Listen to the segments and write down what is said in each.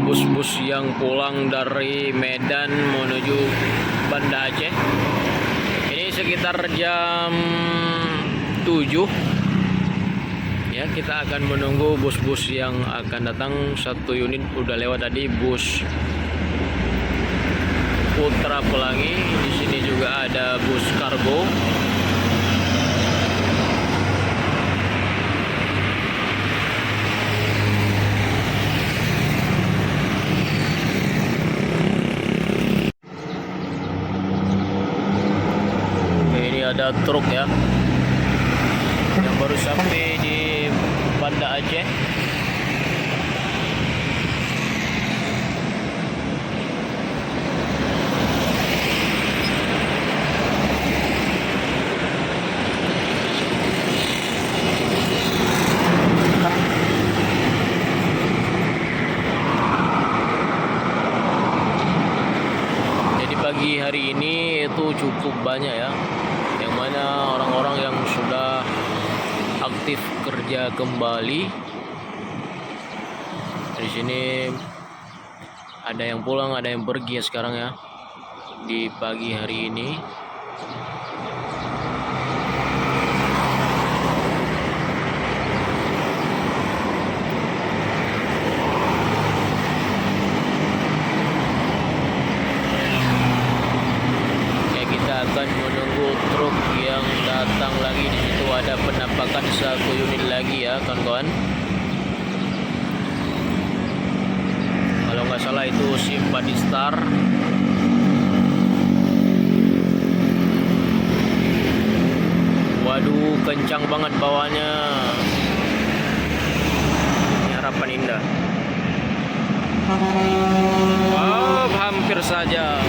bus-bus yang pulang dari Medan menuju Banda Aceh. Ini sekitar jam 7 ya, kita akan menunggu bus-bus yang akan datang. Satu unit udah lewat tadi, bus Putra Pelangi. Di sini juga ada bus kargo. Ada truk ya yang baru sampai di Banda Aceh. Jadi pagi hari ini itu cukup banyak ya, mana orang-orang yang sudah aktif kerja kembali. Di sini ada yang pulang, ada yang pergi ya sekarang ya di pagi hari ini. Akan menunggu truk yang datang lagi. Di situ ada penampakan satu unit lagi ya kawan-kawan. Kalau nggak salah itu Simpati Star. Waduh, kencang banget bawahnya. Ini Harapan Indah. Wow, hampir saja.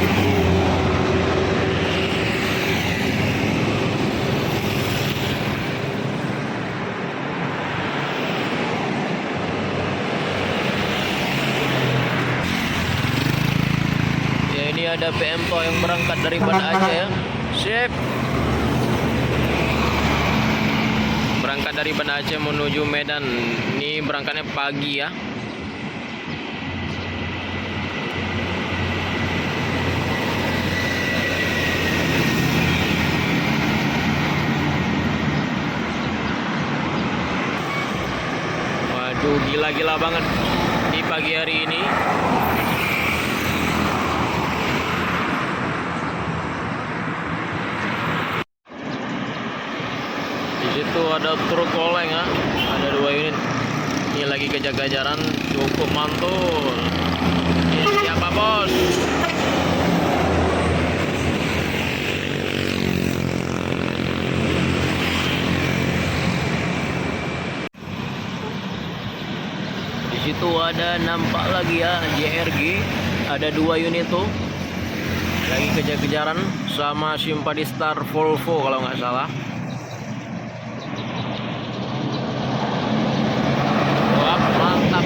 Ini ada PMTO yang berangkat dari Banda Aceh ya. Sip. Berangkat dari Banda Aceh menuju Medan. Ini berangkatnya pagi ya. Waduh, gila-gila banget di pagi hari ini. Itu ada truk oleng ya, ada 2 unit. Ini lagi kejar-kejaran, cukup mantul. Ini siapa bos? Di situ ada nampak lagi ya JRG, ada 2 unit tuh, lagi kejar-kejaran sama Simpati Star Volvo kalau nggak salah. Mantap.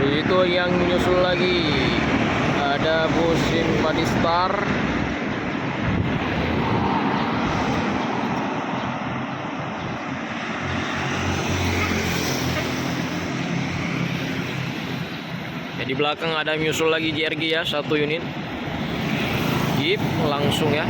Itu yang menyusul lagi ada bus Simpati Star. Di belakang ada menyusul lagi JRG ya, 1 unit. Jeep langsung ya.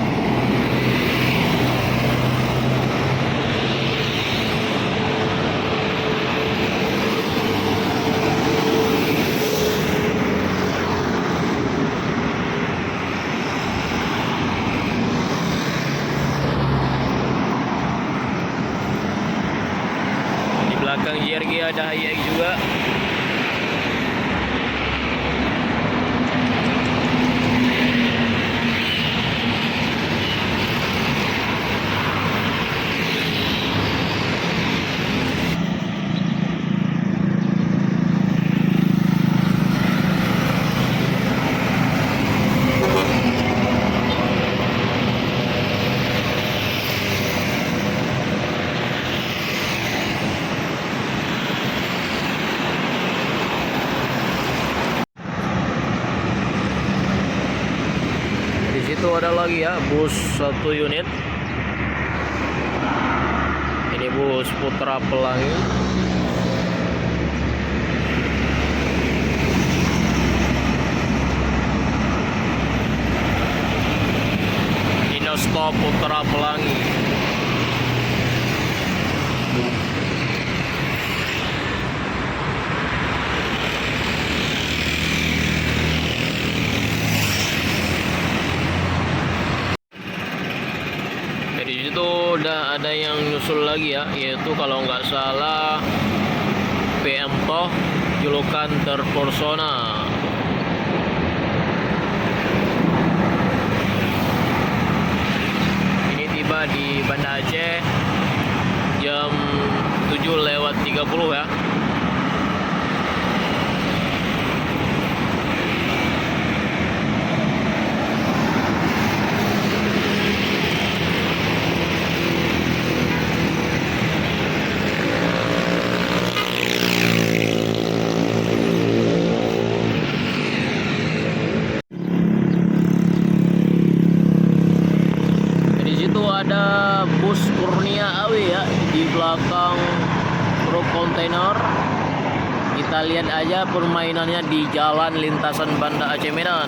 Di belakang JRG ada HiX juga. lagi ya, bus 1 unit. Ini bus Putra Pelangi. Stop Putra Pelangi. Jadi situ udah ada yang nyusul lagi ya, yaitu kalau nggak salah PM Toh julukan terpersona. Di Banda Aceh jam 7:30 ya. Ada bus Kurnia Awi ya di belakang truk kontainer. Kita lihat aja permainannya di jalan lintasan Banda Aceh Medan.